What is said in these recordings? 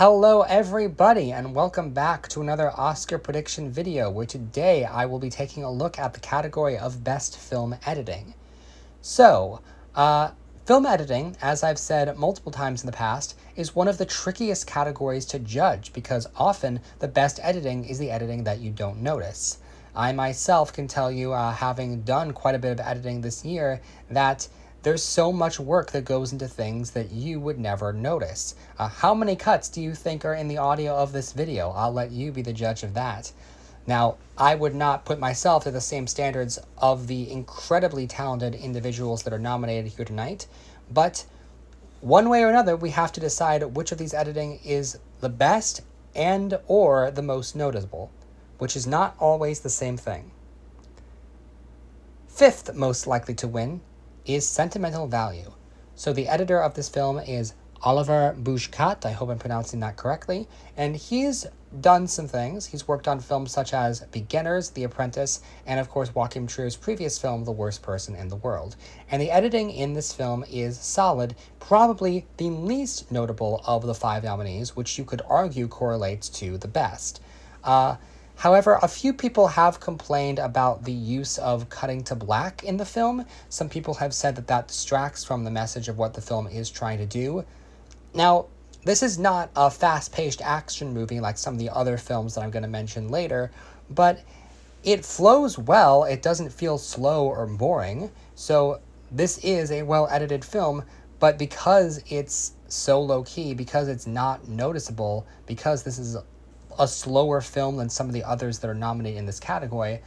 Hello everybody and welcome back to another Oscar prediction video where today I will be taking a look at the category of Best Film Editing. So, film editing, as I've said multiple times in the past, is one of the trickiest categories to judge because often the best editing is the editing that you don't notice. I myself can tell you, having done quite a bit of editing this year, that there's so much work that goes into things that you would never notice. How many cuts do you think are in the audio of this video? I'll let you be the judge of that. Now, I would not put myself to the same standards of the incredibly talented individuals that are nominated here tonight, but one way or another, we have to decide which of these editing is the best and or the most noticeable, which is not always the same thing. Fifth most likely to win is sentimental value. So the editor of this film is Oliver Boujcat, I hope I'm pronouncing that correctly, and he's done some things. He's worked on films such as Beginners, The Apprentice, and of course Joachim Trier's previous film, The Worst Person in the World. And the editing in this film is solid, probably the least notable of the 5 nominees, which you could argue correlates to the best. However, a few people have complained about the use of cutting to black in the film. Some people have said that that distracts from the message of what the film is trying to do. Now, this is not a fast-paced action movie like some of the other films that I'm going to mention later, but it flows well. It doesn't feel slow or boring. So this is a well-edited film, but because it's so low-key, because it's not noticeable, because this is a slower film than some of the others that are nominated in this category,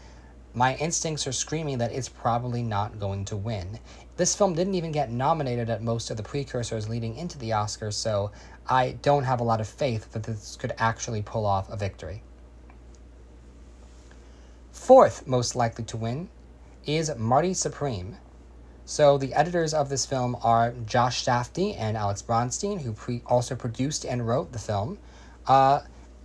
my instincts are screaming that it's probably not going to win. This film didn't even get nominated at most of the precursors leading into the Oscars, so I don't have a lot of faith that this could actually pull off a victory. Fourth most likely to win is Marty Supreme. So the editors of this film are Josh Safdie and Alex Bronstein, who also produced and wrote the film.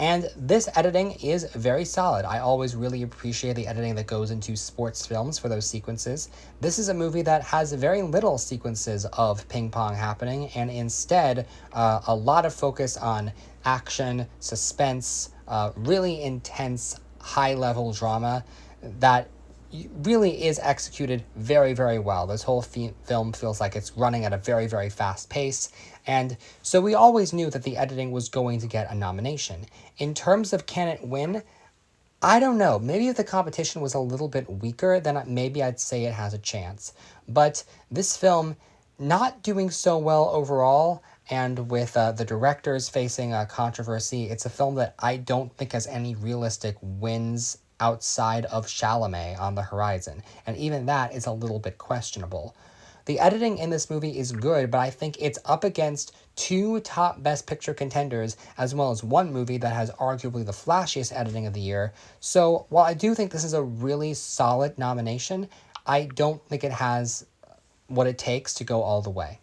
And this editing is very solid. I always really appreciate the editing that goes into sports films for those sequences. This is a movie that has very little sequences of ping pong happening, and instead a lot of focus on action, suspense, really intense, high-level drama that really is executed very, very well. This whole film feels like it's running at a very, very fast pace, and so we always knew that the editing was going to get a nomination. In terms of can it win, I don't know. Maybe if the competition was a little bit weaker, then maybe I'd say it has a chance. But this film, not doing so well overall, and with the directors facing a controversy, it's a film that I don't think has any realistic wins outside of Chalamet on the horizon, and even that is a little bit questionable. The editing in this movie is good, but I think it's up against 2 top Best Picture contenders, as well as one movie that has arguably the flashiest editing of the year. So while I do think this is a really solid nomination, I don't think it has what it takes to go all the way.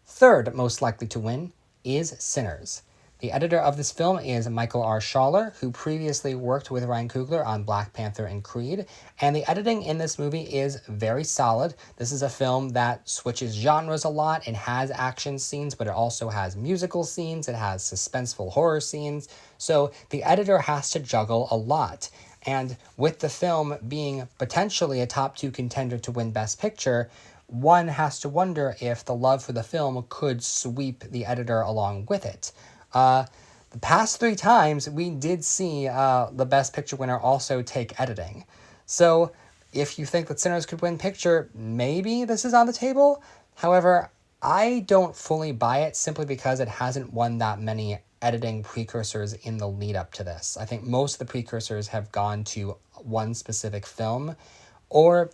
Third most likely to win is Sinners. The editor of this film is Michael R. Schaller, who previously worked with Ryan Coogler on Black Panther and Creed, and the editing in this movie is very solid. This is a film that switches genres a lot. It has action scenes, but it also has musical scenes. It has suspenseful horror scenes. So the editor has to juggle a lot. And with the film being potentially a top 2 contender to win Best Picture, one has to wonder if the love for the film could sweep the editor along with it. The past 3 times, we did see the Best Picture winner also take editing. So if you think that Sinners could win picture, maybe this is on the table. However, I don't fully buy it simply because it hasn't won that many editing precursors in the lead up to this. I think most of the precursors have gone to one specific film, or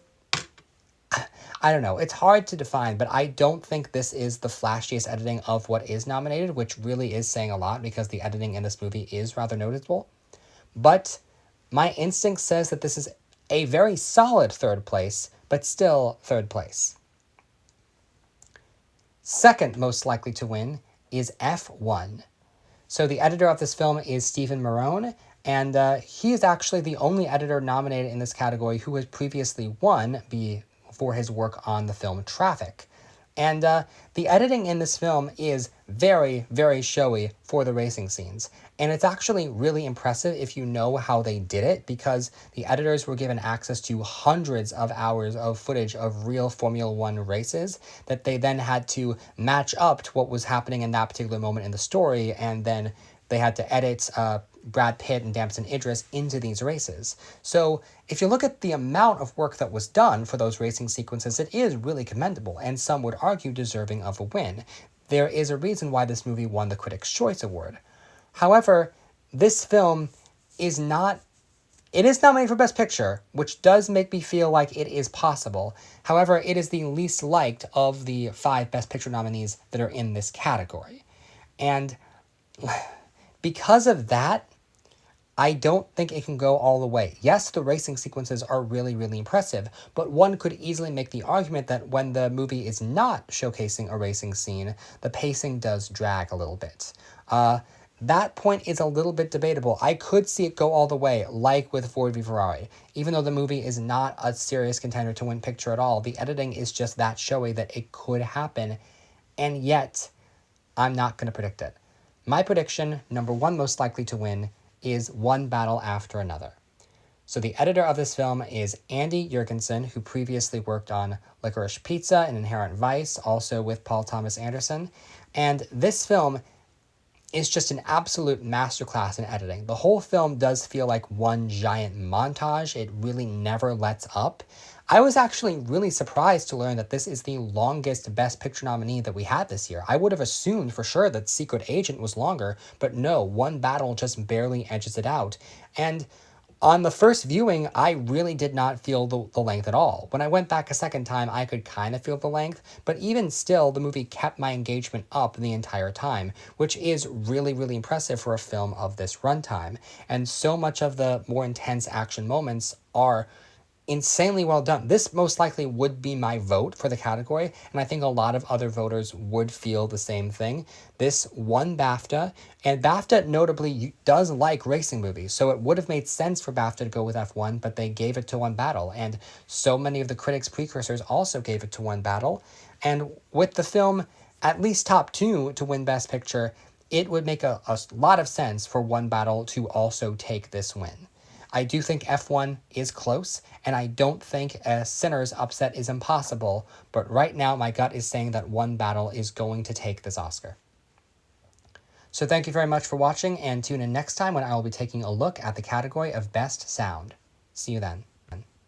I don't know. It's hard to define, but I don't think this is the flashiest editing of what is nominated, which really is saying a lot because the editing in this movie is rather noticeable. But my instinct says that this is a very solid 3rd place, but still 3rd place. Second most likely to win is F1. So the editor of this film is Stephen Morone, and he is actually the only editor nominated in this category who has previously won for his work on the film Traffic. And the editing in this film is very, very showy for the racing scenes. And it's actually really impressive if you know how they did it, because the editors were given access to hundreds of hours of footage of real Formula One races that they then had to match up to what was happening in that particular moment in the story, and then they had to edit Brad Pitt and Damson Idris into these races. So if you look at the amount of work that was done for those racing sequences, it is really commendable, and some would argue deserving of a win. There is a reason why this movie won the Critics' Choice Award. However, this film is not... It is nominated for Best Picture, which does make me feel like it is possible. However, it is the least liked of the 5 Best Picture nominees that are in this category. And because of that, I don't think it can go all the way. Yes, the racing sequences are really, really impressive, but one could easily make the argument that when the movie is not showcasing a racing scene, the pacing does drag a little bit. That point is a little bit debatable. I could see it go all the way, like with Ford v Ferrari. Even though the movie is not a serious contender to win picture at all, the editing is just that showy that it could happen, and yet I'm not going to predict it. My prediction, number 1 most likely to win, is One Battle After Another. So the editor of this film is Andy Jurgensen, who previously worked on Licorice Pizza and Inherent Vice, also with Paul Thomas Anderson. And this film is just an absolute masterclass in editing. The whole film does feel like one giant montage. It really never lets up. I was actually really surprised to learn that this is the longest Best Picture nominee that we had this year. I would have assumed for sure that Secret Agent was longer, but no, One Battle just barely edges it out. And on the first viewing, I really did not feel the length at all. When I went back a second time, I could kind of feel the length, but even still, the movie kept my engagement up the entire time, which is really, really impressive for a film of this runtime. And so much of the more intense action moments are insanely well done. This most likely would be my vote for the category, and I think a lot of other voters would feel the same thing. This won BAFTA, and BAFTA notably does like racing movies, so it would have made sense for BAFTA to go with F1, but they gave it to One Battle, and so many of the critics' precursors also gave it to One Battle. And with the film at least top 2 to win Best Picture, it would make a lot of sense for One Battle to also take this win. I do think F1 is close, and I don't think a Sinners upset is impossible, but right now my gut is saying that One Battle is going to take this Oscar. So thank you very much for watching, and tune in next time when I will be taking a look at the category of Best Sound. See you then.